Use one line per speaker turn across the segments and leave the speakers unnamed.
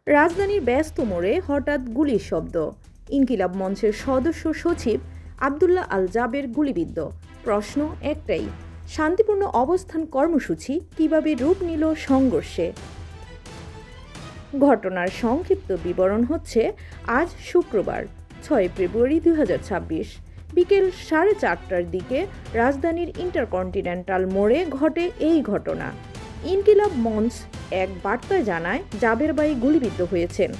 রাজধানীর ব্যস্ত মোড়ে হঠাৎ গুলির শব্দ। ইনকিলাব মঞ্চের সদস্য সচিব আবদুল্লাহ আল জাবের গুলিবিদ্ধ। প্রশ্ন একটাই, শান্তিপূর্ণ অবস্থান কর্মসূচি কিভাবে রূপ নিল সংঘর্ষে? ঘটনার সংক্ষিপ্ত বিবরণ হচ্ছে, আজ শুক্রবার 6 ফেব্রুয়ারি 2026 বিকেল 4:30টার দিকে রাজধানীর ইন্টারকন্টিনেন্টাল মোড়ে ঘটে এই ঘটনা। ইনকিলাব মঞ্চ এক বার্তায় জানায়, জাবের ভাই গুলিবিদ্ধ হয়েছেন।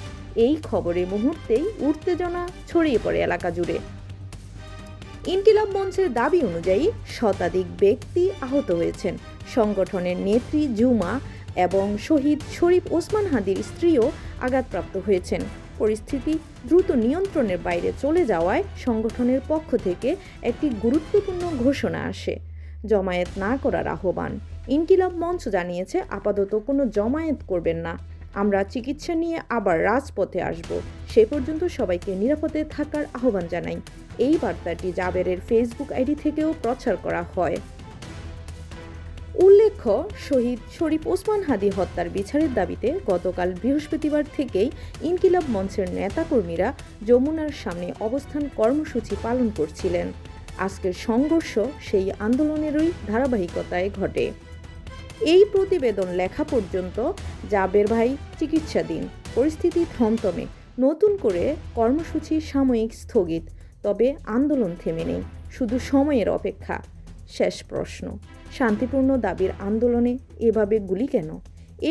এই খবরে মুহূর্তেই উত্তেজনা ছড়িয়ে পড়ে এলাকা জুড়ে। ইনকিলাব মঞ্চের দাবি অনুযায়ী শতাধিক ব্যক্তি আহত হয়েছেন। সংগঠনের নেত্রী জুমা এবং শহীদ শরীফ ওসমান হাদির স্ত্রীও আঘাতপ্রাপ্ত হয়েছেন। পরিস্থিতি দ্রুত নিয়ন্ত্রণের বাইরে চলে যাওয়ায় সংগঠনের পক্ষ থেকে একটি গুরুত্বপূর্ণ ঘোষণা আসে, জমায়েত না করার আহ্বান। ইনকিলাব মঞ্চ জানিয়েছে, আপাতত কোনো জমায়েত করবেন না, আমরা চিকিৎসা নিয়ে আবার রাজপথে আসব, সে পর্যন্ত সবাইকে নিরাপদে থাকার আহ্বান জানাই। এই বার্তাটি জাবেরের ফেসবুক আইডি থেকেও প্রচার করা হয়। উল্লেখ্য, শহীদ শরীফ ওসমান হাদি হত্যার বিচারের দাবিতে গতকাল বৃহস্পতিবার থেকেই ইনকিলাব মঞ্চের নেতাকর্মীরা যমুনার সামনে অবস্থান কর্মসূচি পালন করছিলেন। আজকের সংঘর্ষ সেই আন্দোলনেরই ধারাবাহিকতায় ঘটে। এই প্রতিবেদন লেখা পর্যন্ত জাবের ভাই চিকিৎসাধীন, পরিস্থিতি থমথমে। নতুন করে কর্মসূচি সাময়িক স্থগিত, তবে আন্দোলন থেমে নেই, শুধু সময়ের অপেক্ষা। শেষ প্রশ্ন, শান্তিপূর্ণ দাবির আন্দোলনে এভাবে গুলি কেন?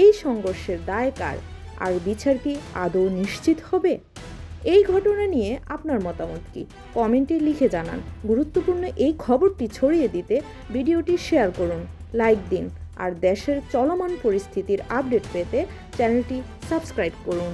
এই সংঘর্ষের দায় কার? আর বিচার কি আদৌ নিশ্চিত হবে? এই ঘটনা নিয়ে আপনার মতামত কি? কমেন্টে লিখে জানান। গুরুত্বপূর্ণ এই খবরটি ছড়িয়ে দিতে ভিডিওটি শেয়ার করুন, লাইক দিন, আর দেশের চলমান পরিস্থিতির আপডেট পেতে চ্যানেলটি সাবস্ক্রাইব করুন।